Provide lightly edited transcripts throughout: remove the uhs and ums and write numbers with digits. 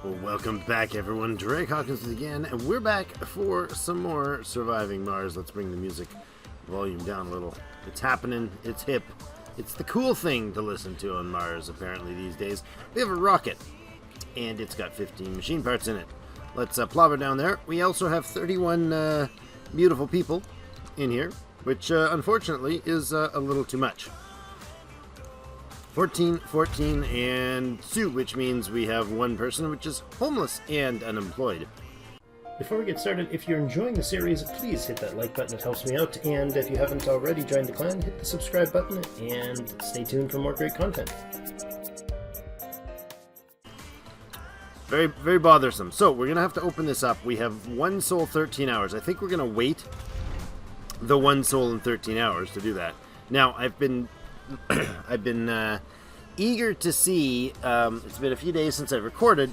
Well, welcome back, everyone. Drake Hawkins again, and we're back for some more Surviving Mars. Let's bring the music volume down a little. It's happening. It's hip. It's the cool thing to listen to on Mars, apparently, these days. We have a rocket, and it's got 15 machine parts in it. Let's plop it down there. We also have 31 beautiful people in here, which, unfortunately, is a little too much. 14, 14, and 2, which means we have one person which is homeless and unemployed. Before we get started, if you're enjoying the series, please hit that like button, it helps me out, and if you haven't already joined the clan, hit the subscribe button, and stay tuned for more great content. Very, very bothersome. So, we're going to have to open this up. We have 1 soul, 13 hours. I think we're going to wait the 1 soul in 13 hours to do that. Now, I've been eager to see. It's been a few days since I recorded.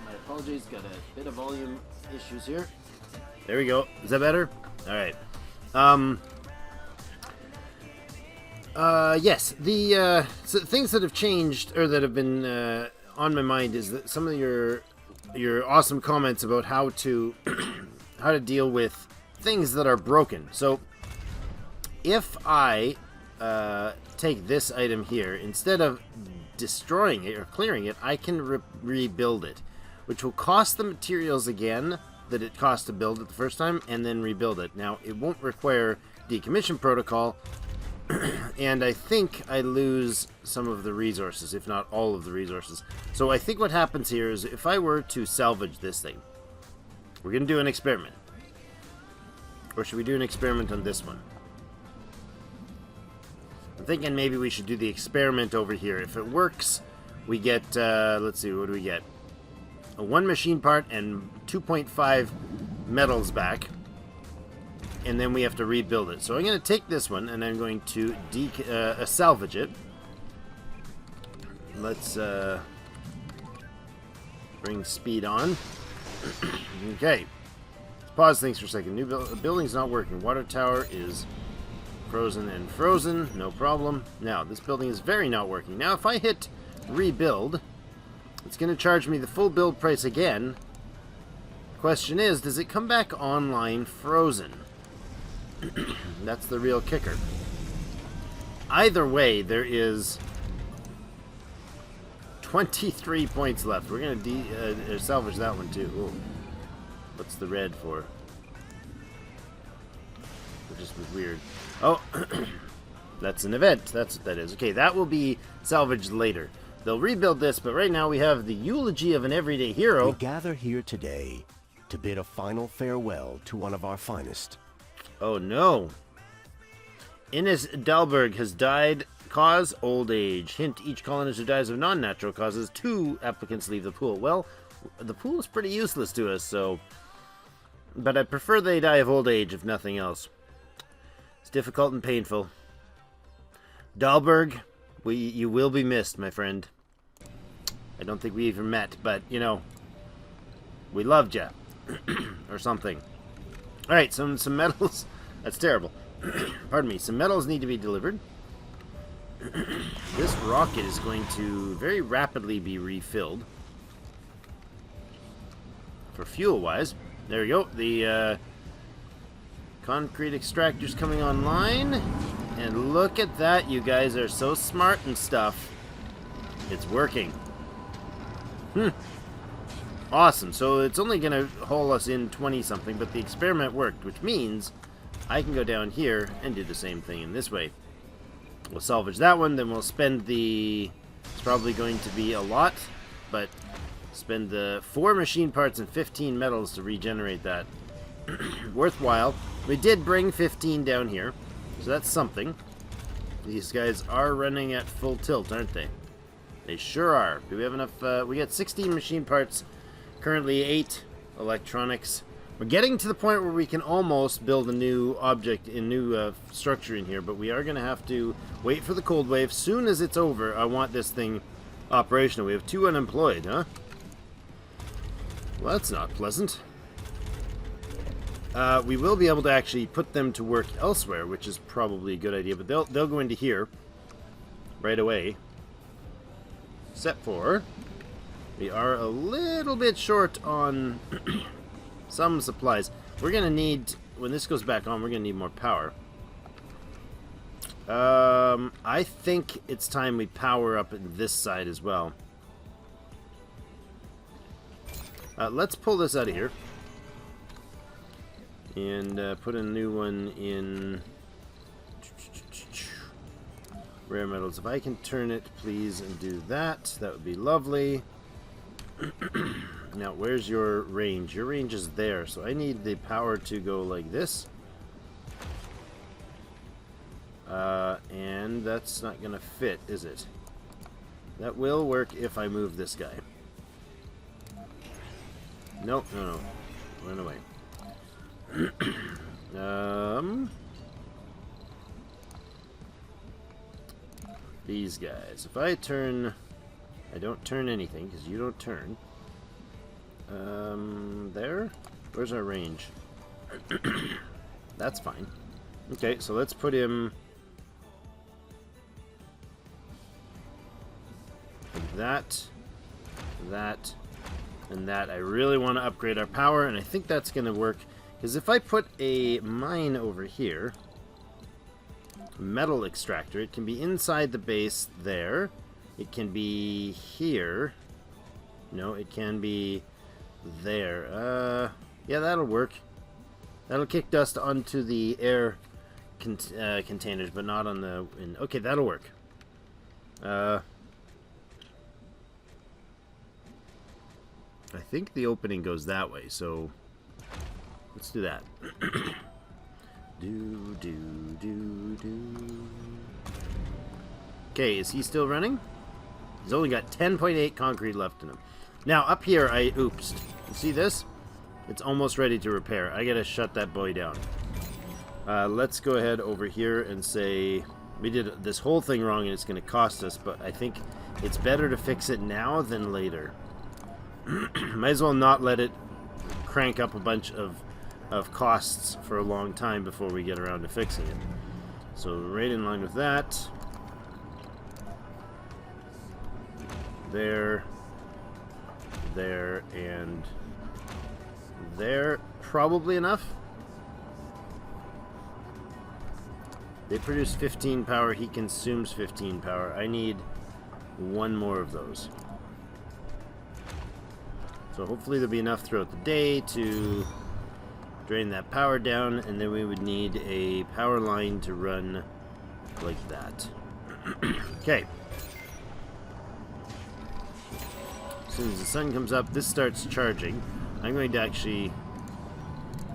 My apologies. Got a bit of volume issues here. There we go. Is that better? All right. Yes. The so things that have changed or that have been on my mind is that some of your awesome comments about how to how to deal with things that are broken. So if I take this item here, instead of destroying it or clearing it, I can rebuild it, which will cost the materials again that it cost to build it the first time, and then rebuild it. Now, it won't require decommission protocol, and I think I lose some of the resources, if not all of the resources. So I think what happens here is if I were to salvage this thing, we're going to do an experiment. Or should we do an experiment on this one? I'm thinking maybe we should do the experiment over here. If it works, we get, let's see, what do we get? A 1 machine part and 2.5 metals back. And then we have to rebuild it. So I'm going to take this one and I'm going to salvage it. Let's bring speed on. Okay. Let's pause things for a second. New building's not working. Water tower is frozen and frozen, no problem. Now, this building is very not working. Now, if I hit rebuild, it's going to charge me the full build price again. Question is, does it come back online frozen? That's the real kicker. Either way, there is 23 points left. We're going to salvage that one too. Ooh. What's the red for? It just was weird. Oh, that's an event. That's what that is. Okay, that will be salvaged later. They'll rebuild this, but right now we have the eulogy of an everyday hero. We gather here today to bid a final farewell to one of our finest. Oh no. Innes Dalberg has died. Cause old age. Hint, each colonist who dies of non-natural causes, 2 applicants leave the pool. Well, the pool is pretty useless to us, so... But I prefer they die of old age, if nothing else. It's difficult and painful. Dahlberg, you will be missed, my friend. I don't think we even met, but, you know, we loved you. Or something. Alright, some metals. That's terrible. Pardon me. Some metals need to be delivered. This rocket is going to very rapidly be refilled. For fuel-wise. There we go. The, concrete extractor's coming online. And look at that. You guys are so smart and stuff. It's working. Awesome. So it's only going to haul us in 20-something, but the experiment worked, which means I can go down here and do the same thing in this way. We'll salvage that one, then we'll spend the... It's probably going to be a lot, but spend the 4 machine parts and 15 metals to regenerate that. Worthwhile. We did bring 15 down here, so that's something. These guys are running at full tilt, aren't they? They sure are. Do we have enough? We got 16 machine parts, currently 8 electronics. We're getting to the point where we can almost build a new object, a new structure in here, but we are going to have to wait for the cold wave. Soon as it's over, I want this thing operational. We have 2 unemployed, huh? Well, that's not pleasant. We will be able to actually put them to work elsewhere, which is probably a good idea, but they'll go into here right away. Except for We are a little bit short on some supplies. We're going to need, when this goes back on, we're going to need more power. I think it's time we power up this side as well. Let's pull this out of here. And put a new one in rare metals. If I can turn it, please, and do that, that would be lovely. Now, where's your range? Your range is there, so I need the power to go like this. And that's not going to fit, is it? That will work if I move this guy. Nope, no. Run away. These guys. If I turn... I don't turn anything, because you don't turn. There? Where's our range? That's fine. Okay, so let's put him... like that, and that. I really want to upgrade our power, and I think that's going to work. Because if I put a mine over here... metal extractor, it can be inside the base there. It can be here. No, it can be there. Yeah, that'll work. That'll kick dust onto the air containers, but not on the... okay, that'll work. I think the opening goes that way, so let's do that. Okay, is he still running? He's only got 10.8 concrete left in him. Now, up here, I oopsed. You see this? It's almost ready to repair. I gotta shut that boy down. Let's go ahead over here and say... we did this whole thing wrong and it's gonna cost us, but I think it's better to fix it now than later. Might as well not let it crank up a bunch of costs for a long time before we get around to fixing it. So right in line with that. There, and there. Probably enough. They produce 15 power, he consumes 15 power. I need one more of those. So hopefully there'll be enough throughout the day to drain that power down, and then we would need a power line to run like that. Okay. As soon as the sun comes up, this starts charging. I'm going to actually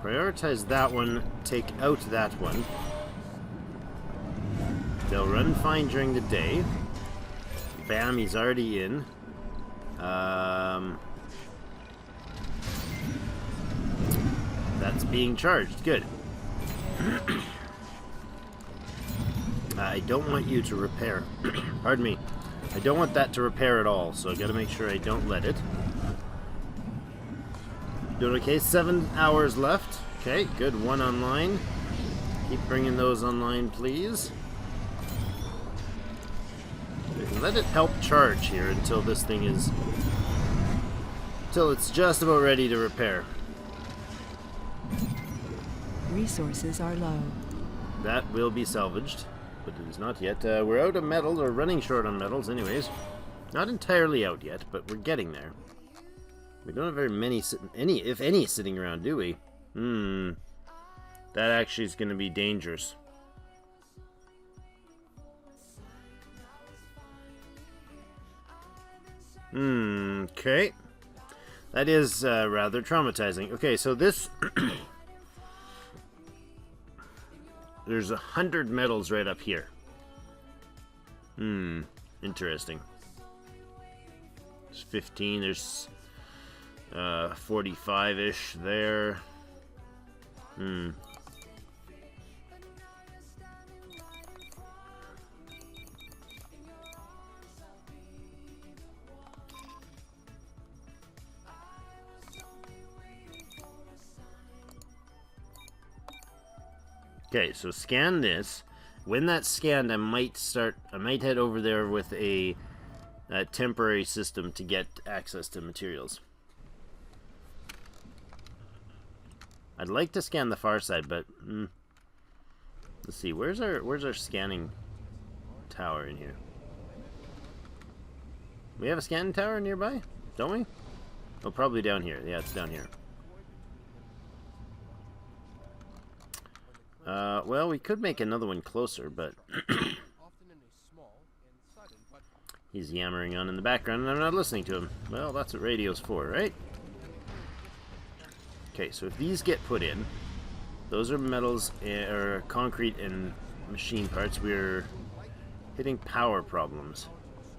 prioritize that one, take out that one. They'll run fine during the day. Bam, he's already in. That's being charged. Good. I don't want you to repair. Pardon me. I don't want that to repair at all, so I gotta make sure I don't let it. Doing okay. 7 hours left. Okay, good. One online. Keep bringing those online, please. Let it help charge here until this thing is... until it's just about ready to repair. Resources are low. That will be salvaged, but it is not yet. We're out of metals, or running short on metals anyways. Not entirely out yet, but we're getting there. We don't have very many, if any, sitting around, do we? That actually is going to be dangerous. Okay. That is rather traumatizing. Okay, so this... there's 100 metals right up here. Interesting. There's 15, there's 45-ish there. Okay, so scan this. When that's scanned, I might head over there with a temporary system to get access to materials. I'd like to scan the far side, but let's see. Where's our scanning tower in here? We have a scanning tower nearby, don't we? Oh, probably down here. Yeah, it's down here. Well, we could make another one closer, but he's yammering on in the background, and I'm not listening to him. Well, that's what radio's for, right? Okay, so if these get put in, those are metals, or concrete and machine parts. We're hitting power problems.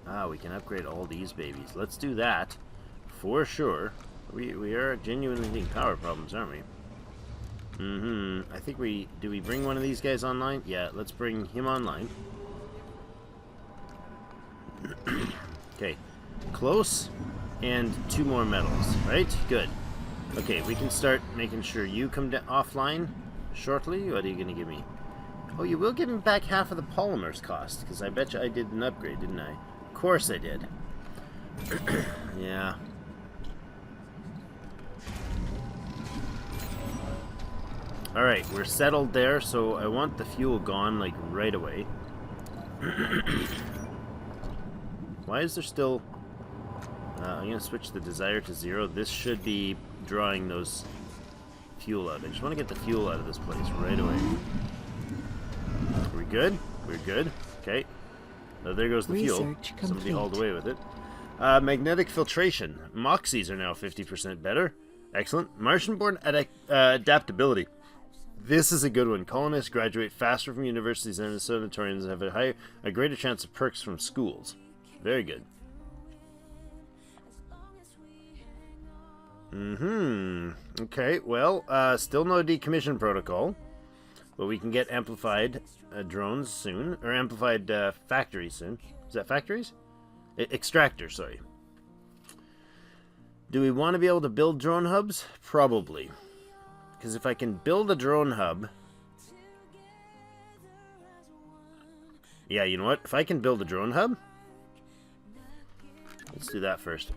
Ah, we can upgrade all these babies. Let's do that, for sure. We are genuinely hitting power problems, aren't we? I think do we bring one of these guys online? Yeah, let's bring him online. Okay, close, and 2 more metals, right? Good. Okay, we can start making sure you come offline shortly. What are you going to give me? Oh, you will give me back half of the polymers cost, because I bet you I did an upgrade, didn't I? Of course I did. Yeah. Alright, we're settled there, so I want the fuel gone, like, right away. Why is there still... I'm going to switch the desire to 0. This should be drawing those fuel out. I just want to get the fuel out of this place right away. Are we good? We're good. Okay. There goes the fuel. Somebody hauled away with it. Magnetic filtration. Moxies are now 50% better. Excellent. Martian-born adaptability. This is a good one. Colonists graduate faster from universities and sanatoriums and have a greater chance of perks from schools. Very good. Okay, well, still no decommission protocol. But we can get amplified drones soon. Or amplified factories soon. Is that factories? Extractors, sorry. Do we want to be able to build drone hubs? Probably. Because if I can build a drone hub... Yeah, you know what? If I can build a drone hub... Let's do that first.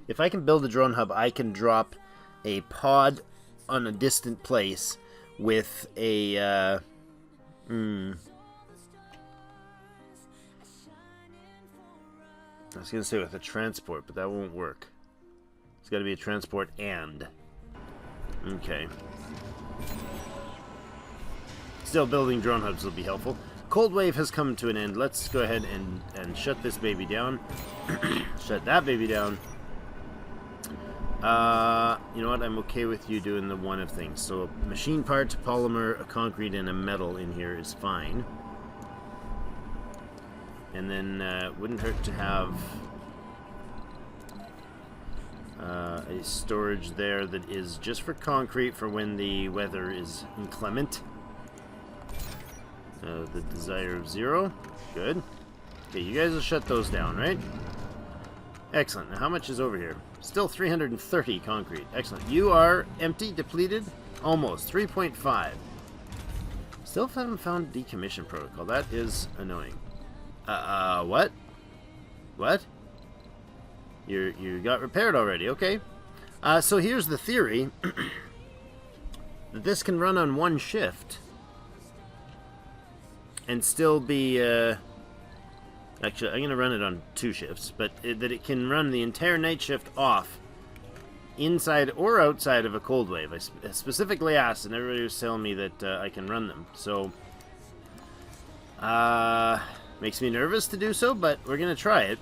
If I can build a drone hub, I can drop a pod on a distant place with a... I was going to say with a transport, but that won't work. It's got to be a transport and... Okay. Still, building drone hubs will be helpful. Cold wave has come to an end. Let's go ahead and shut this baby down. Shut that baby down. You know what? I'm okay with you doing the one of things. So, a machine part, a polymer, a concrete, and a metal in here is fine. And then, wouldn't hurt to have... a storage there that is just for concrete for when the weather is inclement. The desire of 0. Good. Okay, you guys will shut those down, right? Excellent. Now, how much is over here? Still 330 concrete. Excellent. You are empty, depleted? Almost. 3.5. Still haven't found decommission protocol. That is annoying. What? What? You got repaired already. Okay. So here's the theory. That this can run on one shift. And still be, actually, I'm going to run it on 2 shifts. But that it can run the entire night shift off. Inside or outside of a cold wave. I specifically asked, and everybody was telling me that I can run them. So, makes me nervous to do so, but we're going to try it.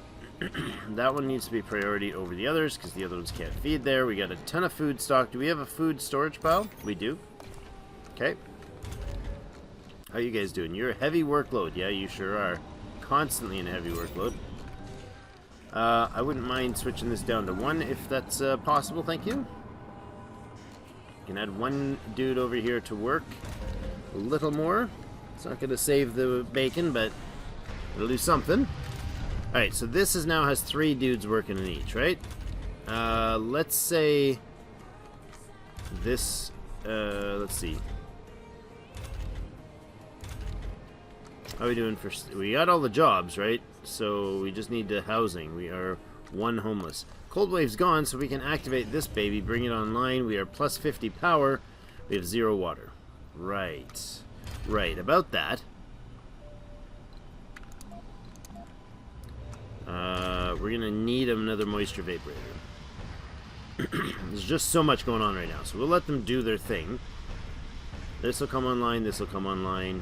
That one needs to be priority over the others, because the other ones can't feed there. We got a ton of food stock. Do we have a food storage pile? We do. Okay. How you guys doing? You're a heavy workload. Yeah, you sure are. Constantly in a heavy workload. I wouldn't mind switching this down to 1 if that's possible, thank you. Can add 1 dude over here to work. A little more. It's not going to save the bacon, but it'll do something. Alright, so this is now has 3 dudes working in each, right? Let's say this, let's see. How are we doing for... We got all the jobs, right? so we just need the housing. We are 1 homeless. Cold wave's gone, so we can activate this baby, bring it online. We are plus 50 power. We have 0 water. Right. Right, about that. We're gonna need another moisture vaporator. There's just so much going on right now, so we'll let them do their thing. This will come online, this will come online.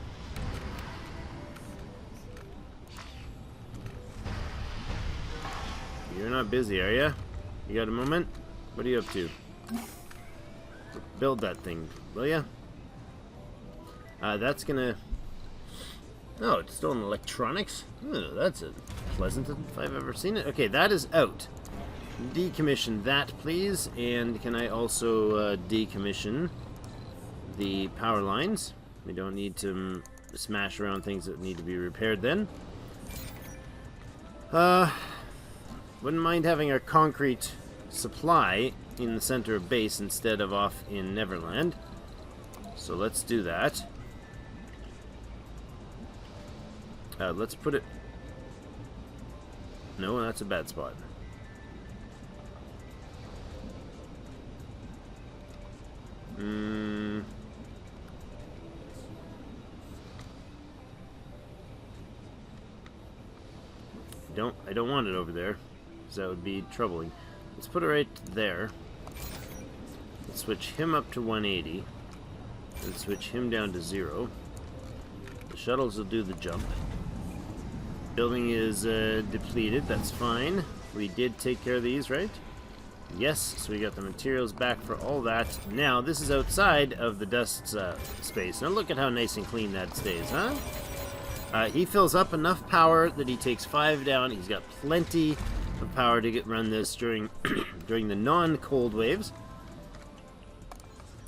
You're not busy, are you? You got a moment? What are you up to? Build that thing, will ya? That's gonna... Oh, it's still in electronics? Oh, that's a pleasant if I've ever seen it. Okay, that is out. Decommission that, please. And can I also decommission the power lines? We don't need to smash around things that need to be repaired then. Wouldn't mind having our concrete supply in the center of base instead of off in Neverland. So let's do that. Let's put it... No, that's a bad spot. I don't want it over there, because that would be troubling. Let's put it right there. Let's switch him up to 180. And switch him down to 0. The shuttles will do the jump. Building is depleted, that's fine. We did take care of these, right? Yes, so we got the materials back for all that. Now, this is outside of the dust space. Now look at how nice and clean that stays, huh? He fills up enough power that he takes 5 down. He's got plenty of power to run this during during the non-cold waves.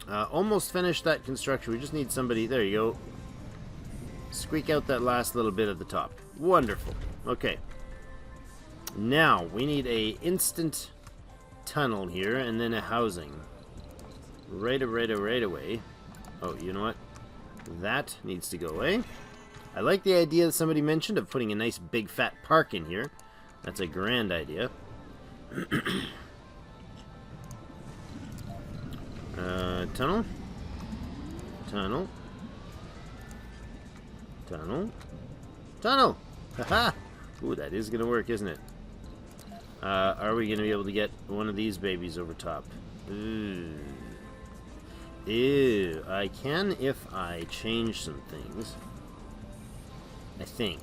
Almost finished that construction. We just need somebody. There you go. Squeak out that last little bit at the top. Wonderful. Okay. Now, we need a instant tunnel here, and then a housing. Right away. Oh, you know what? That needs to go away. I like the idea that somebody mentioned of putting a nice big fat park in here. That's a grand idea. Tunnel. Tunnel. Tunnel. Tunnel! Haha! Ooh, that is gonna work, isn't it? Are we gonna be able to get one of these babies over top? Ooh. Ew. I can if I change some things. I think.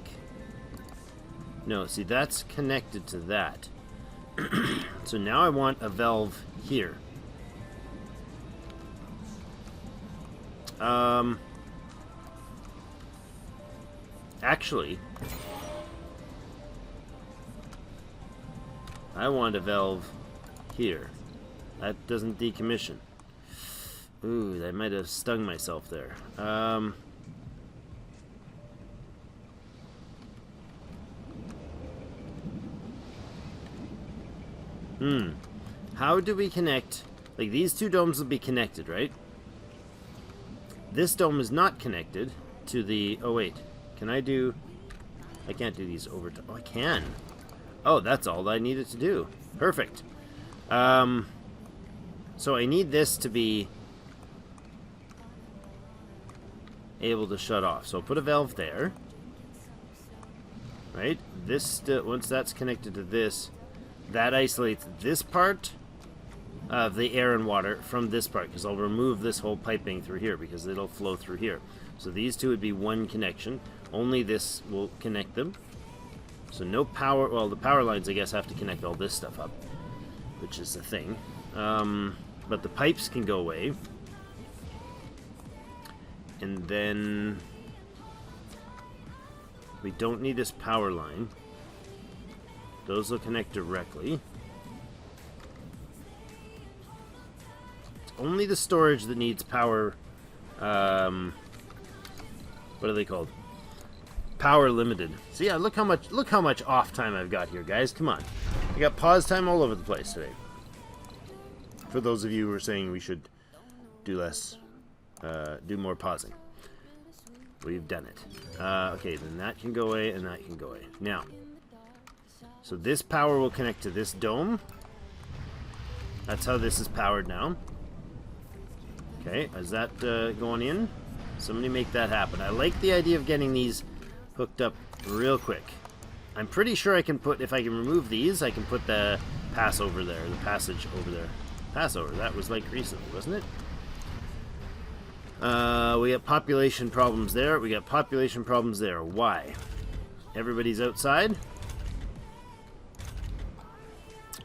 No, see, that's connected to that. So now I want a valve here. Actually, I want a valve here. That doesn't decommission. Ooh, I might have stung myself there. How do we connect? Like, these two domes will be connected, right? This dome is not connected to the... Oh, wait. Can I do... I can't do these over... Oh, I can. Oh, that's all I needed to do. Perfect. So I need this to be able to shut off. So I'll put a valve there. Right? This, once that's connected to this, that isolates this part of the air and water from this part, because I'll remove this whole piping through here because it'll flow through here. So these two would be one connection. Only this will connect them. So no power. Well, the power lines, I guess, have to connect all this stuff up, which is the thing. But the pipes can go away. And then we don't need this power line. Those will connect directly. It's only the storage that needs power. What are they called? Power limited. So yeah, look how much off time I've got here, guys. Come on. I got pause time all over the place today. For those of you who are saying we should do less, do more pausing. We've done it. Okay, then that can go away and that can go away. Now, So this power will connect to this dome. That's how this is powered now. Okay, is that going in? Somebody make that happen. I like the idea of getting these hooked up real quick. I'm pretty sure I can put, if I can remove these, I can put the pass over there, the passage over there. Passover, that was like recently, wasn't it? We got population problems there. We got population problems there. Why? Everybody's outside.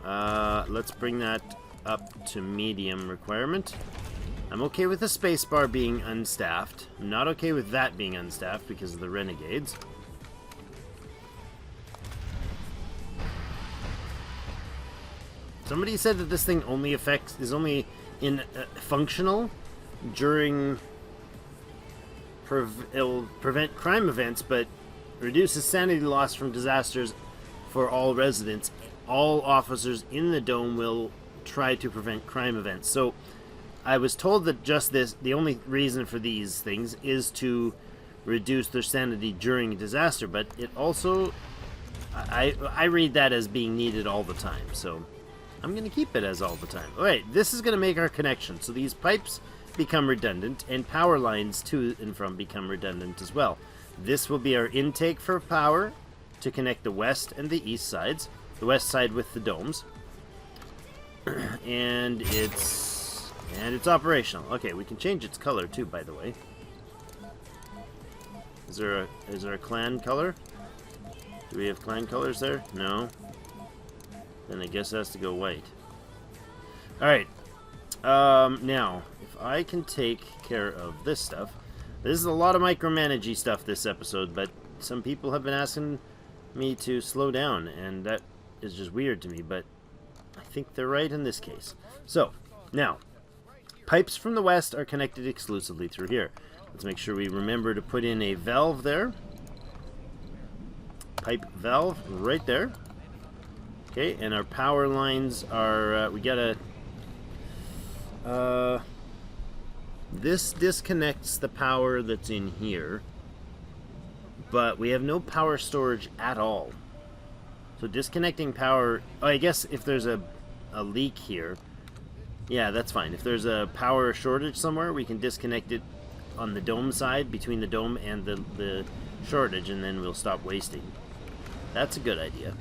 Let's bring that up to medium requirement. I'm okay with the spacebar being unstaffed. I'm not okay with that being unstaffed because of the renegades. Somebody said that this thing only is only in functional during it'll prevent crime events, but reduces sanity loss from disasters for all residents. All officers in the dome will try to prevent crime events. So I was told that just this, the only reason for these things is to reduce their sanity during a disaster, but it also, I read that as being needed all the time, so I'm going to keep it as all the time. Alright, this is going to make our connection. So these pipes become redundant, and power lines to and from become redundant as well. This will be our intake for power to connect the west and the east sides. The west side with the domes. and it's operational. Okay, we can change its color too, by the way. Is there a clan color? Do we have clan colors there? No. Then I guess it has to go white. Alright. Now, if I can take care of this stuff. This is a lot of micromanaging stuff this episode, but some people have been asking me to slow down, and that is just weird to me, but I think they're right in this case. So, now, pipes from the west are connected exclusively through here. Let's make sure we remember to put in a valve there. Pipe valve right there. Okay, and our power lines are, we gotta, this disconnects the power that's in here, but we have no power storage at all. So disconnecting power, oh, I guess if there's a leak here, yeah, that's fine. If there's a power shortage somewhere, we can disconnect it on the dome side, between the dome and the shortage, and then we'll stop wasting. That's a good idea.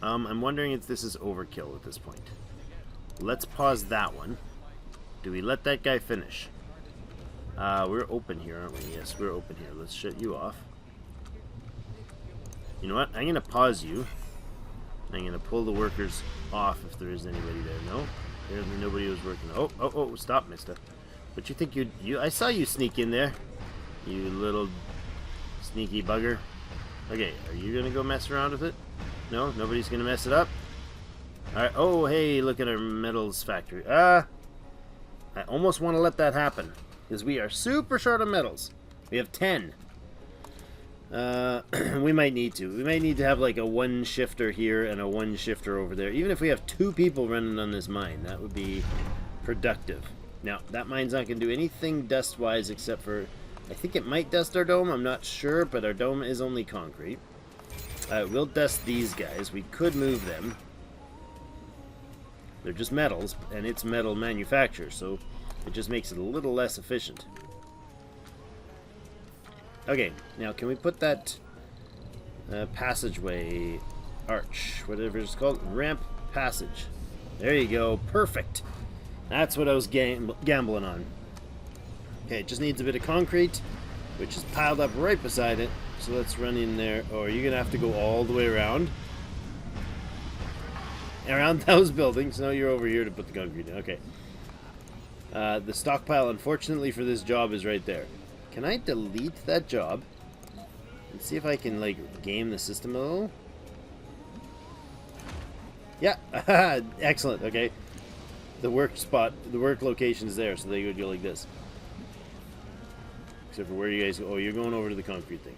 I'm wondering if this is overkill at this point. Let's pause that one. Do we let that guy finish? We're open here, aren't we? Yes, we're open here. Let's shut you off. You know what? I'm going to pause you. I'm going to pull the workers off if there is anybody there. No? Apparently nobody was working. Oh, stop, mister. But you think you I saw you sneak in there. You little sneaky bugger. Okay, are you going to go mess around with it? No? Nobody's going to mess it up? Alright, oh, hey, look at our metals factory. I almost want to let that happen, because we are super short on metals. We have 10. We might need to. We might need to have like a one shifter here and a one shifter over there. Even if we have 2 people running on this mine, that would be productive. Now, that mine's not going to do anything dust-wise except for, I think it might dust our dome, I'm not sure, but our dome is only concrete. We'll dust these guys. We could move them. They're just metals, and it's metal manufacture, so it just makes it a little less efficient. Okay, now can we put that passageway arch, whatever it's called, ramp passage. There you go, perfect. That's what I was gambling on. Okay, it just needs a bit of concrete, which is piled up right beside it. So let's run in there. Oh, are you going to have to go all the way around? Around those buildings. No, you're over here to put the concrete in. Okay. The stockpile, unfortunately for this job, is right there. Can I delete that job? And see if I can, like, game the system a little? Yeah. Excellent. Okay. The work spot, the work location's there, so they would go like this. Except for where you guys go. Oh, you're going over to the concrete thing.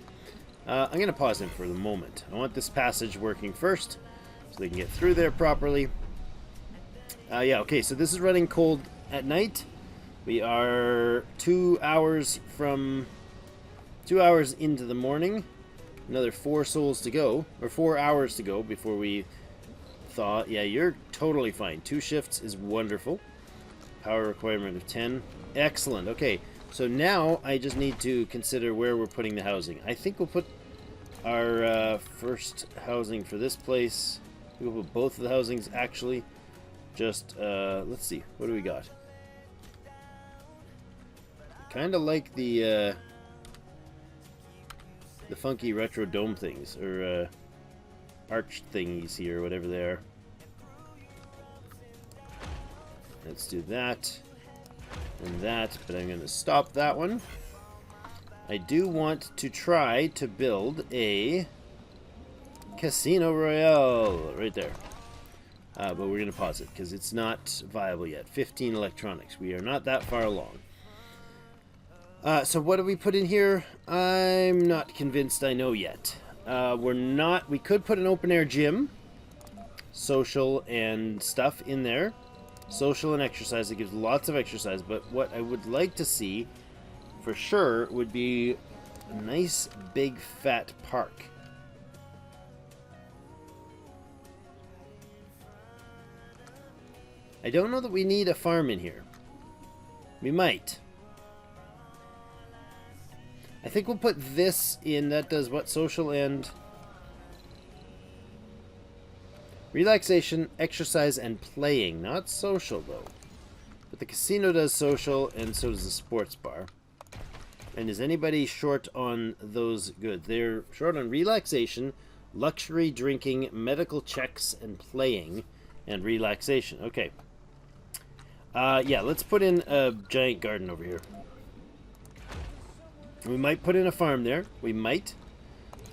I'm going to pause him for the moment. I want this passage working first, so they can get through there properly. Yeah, okay, so this is running cold at night. We are 2 hours into the morning. Another 4 souls to go, or 4 hours to go before we thaw. Yeah, you're totally fine. 2 shifts is wonderful. Power requirement of 10. Excellent. Okay, so now I just need to consider where we're putting the housing. I think we'll put our first housing for this place. We'll put both of the housings, actually. Just, let's see. What do we got? Kind of like the funky retro dome things, or arch thingies here, whatever they are. Let's do that and that, but I'm going to stop that one. I do want to try to build a Casino Royale right there. But we're going to pause it because it's not viable yet. 15 electronics. We are not that far along. So what do we put in here? I'm not convinced I know yet. We could put an open air gym, social and stuff in there. Social and exercise, it gives lots of exercise, but what I would like to see for sure would be a nice big fat park. I don't know that we need a farm in here. We might. I think we'll put this in. That does what? Social and relaxation, exercise, and playing. Not social, though. But the casino does social, and so does the sports bar. And is anybody short on those goods? They're short on relaxation, luxury drinking, medical checks, and playing, and relaxation. Okay. Yeah, let's put in a giant garden over here. We might put in a farm there. We might.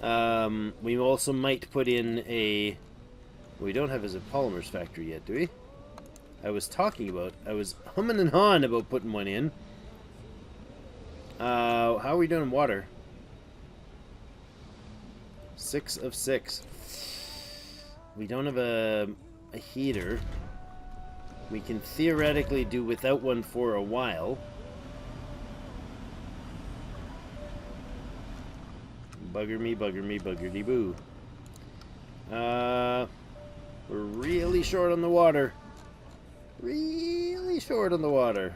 We also might put in a... We don't have a polymers factory yet, do we? I was humming and hawing about putting one in. How are we doing in water? 6 of 6. We don't have a heater. We can theoretically do without one for a while. Bugger me, buggerty boo. We're really short on the water. Really short on the water.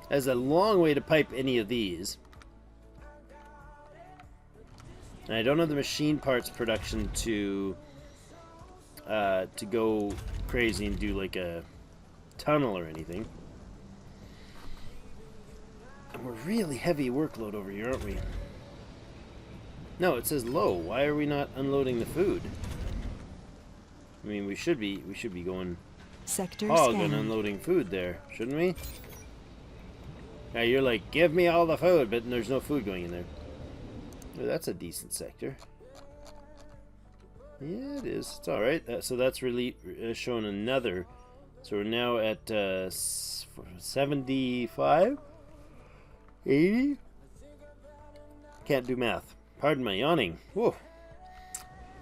That's a long way to pipe any of these. And I don't have the machine parts production to go crazy and do like a tunnel or anything. And we're really heavy workload over here, aren't we? No, it says low. Why are we not unloading the food? I mean, we should be going Sector hog scanned. and unloading food there, shouldn't we? Now you're like, give me all the food, but there's no food going in there. Oh, that's a decent sector. Yeah, it is. It's all right. So that's really shown another. So we're now at 75, 80. Can't do math. Pardon my yawning. Whoa.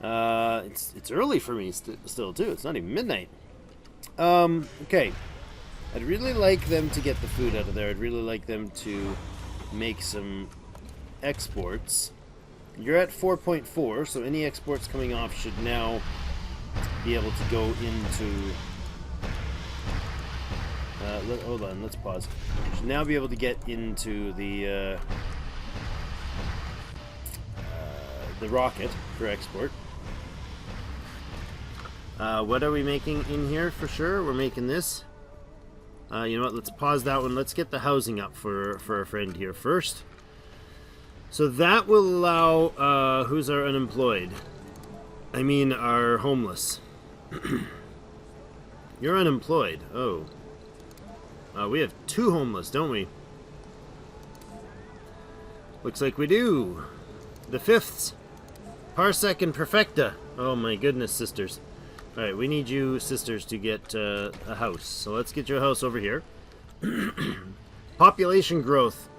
It's early for me still too. It's not even midnight. Okay. I'd really like them to get the food out of there. I'd really like them to make some exports. You're at 4.4, so any exports coming off should now be able to go into... hold on, let's pause. Should now be able to get into the rocket for export. What are we making in here for sure? We're making this. You know what? Let's pause that one. Let's get the housing up for our friend here first. So that will allow... who's our unemployed? I mean our homeless. You're unemployed. Oh. We have 2 homeless, don't we? Looks like we do. The 5ths. Parsec and Perfecta. Oh my goodness, sisters. Alright, we need you, sisters, to get a house. So let's get you a house over here. Population growth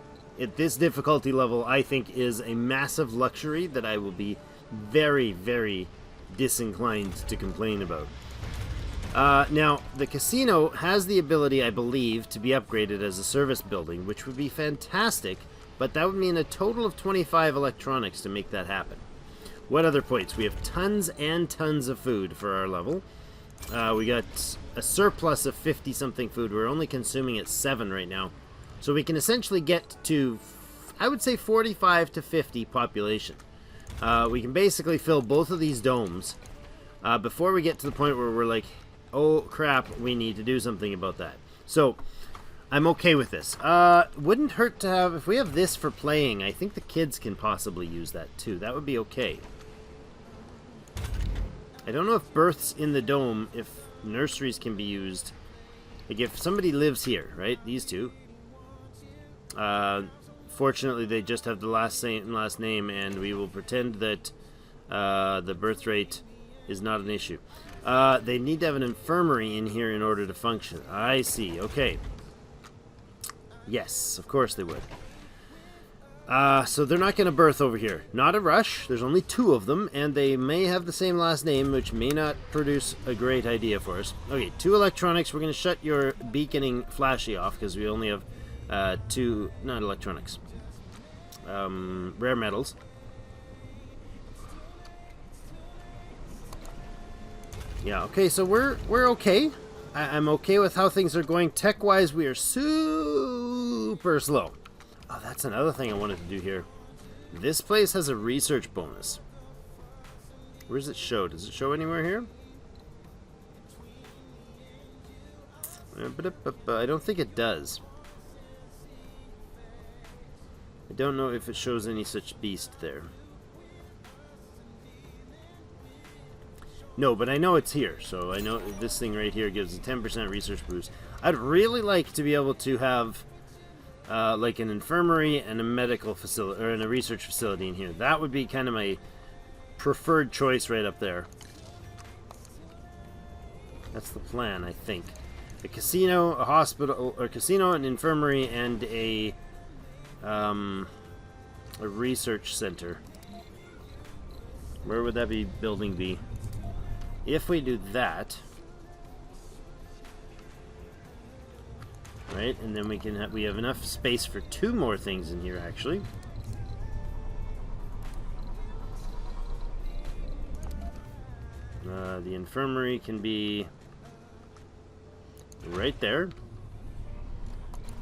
at this difficulty level, I think, is a massive luxury that I will be very, very disinclined to complain about. Now, the casino has the ability, I believe, to be upgraded as a service building, which would be fantastic, but that would mean a total of 25 electronics to make that happen. What other points? We have tons and tons of food for our level. We got a surplus of 50-something food. We're only consuming at 7 right now. So we can essentially get to, I would say, 45 to 50 population. We can basically fill both of these domes before we get to the point where we're like, oh crap, we need to do something about that. So I'm okay with this. Wouldn't hurt to have, if we have this for playing, I think the kids can possibly use that too. That would be okay. I don't know if births in the dome, if nurseries can be used. Like if somebody lives here, right? These two. Fortunately, they just have the last name, and we will pretend that the birth rate is not an issue. They need to have an infirmary in here in order to function. I see. Okay. Yes, of course they would. So they're not going to birth over here. Not a rush. There's only 2 of them, and they may have the same last name, which may not produce a great idea for us. Okay, 2 electronics. We're going to shut your beaconing flashy off, because we only have 2, not electronics, rare metals. Yeah, okay, so we're okay. I'm okay with how things are going. Tech-wise, we are super slow. Oh, that's another thing I wanted to do here. This place has a research bonus. Where does it show? Does it show anywhere here? I don't think it does. I don't know if it shows any such beast there. No, but I know it's here, so I know this thing right here gives a 10% research boost. I'd really like to be able to have like an infirmary and a medical facility, or a research facility in here. That would be kind of my preferred choice right up there. That's the plan, I think. A casino, a hospital, or casino, an infirmary, and a research center. Where would that building be? If we do that, right, and then we have enough space for 2 more things in here actually. The infirmary can be right there,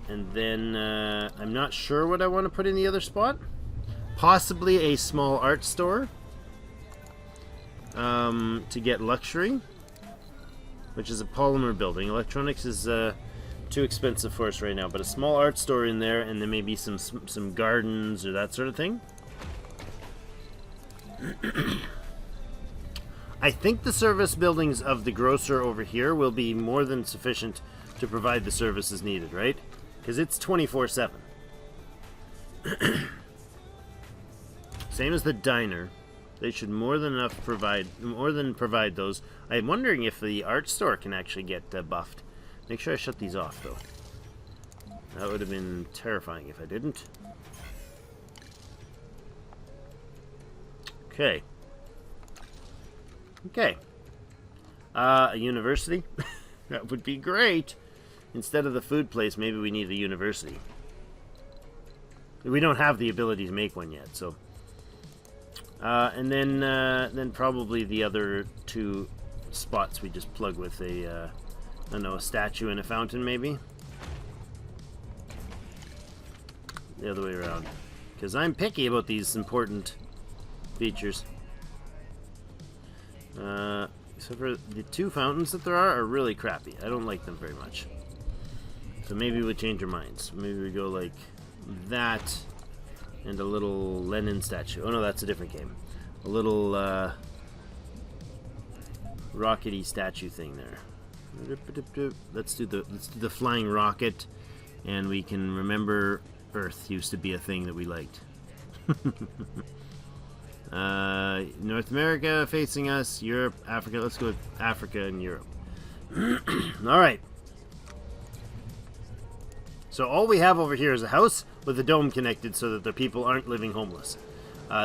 and then I'm not sure what I want to put in the other spot. Possibly a small art store. To get luxury, which is a polymer building. Electronics is too expensive for us right now, but a small art store in there, and then maybe some gardens or that sort of thing. I think the service buildings of the grocer over here will be more than sufficient to provide the services needed, right? Because it's 24/7. Same as the diner. They should more than provide those. I'm wondering if the art store can actually get buffed. Make sure I shut these off, though. That would have been terrifying if I didn't. Okay. Okay. A university? That would be great. Instead of the food place, maybe we need a university. We don't have the ability to make one yet, so... and then probably the other 2 spots we just plug with a, I don't know, a statue and a fountain, maybe? The other way around. Because I'm picky about these important features. Except for the 2 fountains that there are really crappy. I don't like them very much. So maybe we'll change our minds. Maybe we go like that... and a little Lenin statue. Oh no, that's a different game. A little rockety statue thing there. Let's do the flying rocket, and we can remember Earth used to be a thing that we liked. North America facing us, Europe, Africa. Let's go with Africa and Europe. All right. So all we have over here is a house with a dome connected so that the people aren't living homeless.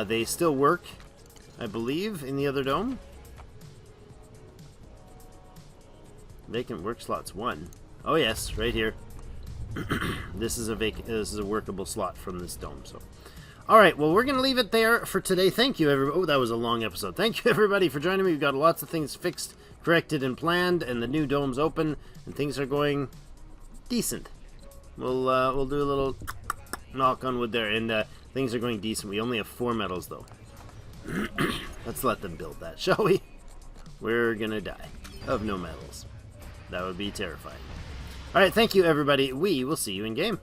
They still work, I believe, in the other dome. Vacant work slots 1. Oh yes, right here. This is a workable slot from this dome. So, Alright, well, we're going to leave it there for today. Thank you, everybody. Oh, that was a long episode. Thank you, everybody, for joining me. We've got lots of things fixed, corrected, and planned, and the new dome's open, and things are going decent. We'll do a little knock on wood there, and things are going decent. We only have 4 metals, though. Let's let them build that, shall we? We're going to die of no metals. That would be terrifying. Alright, thank you, everybody. We will see you in game.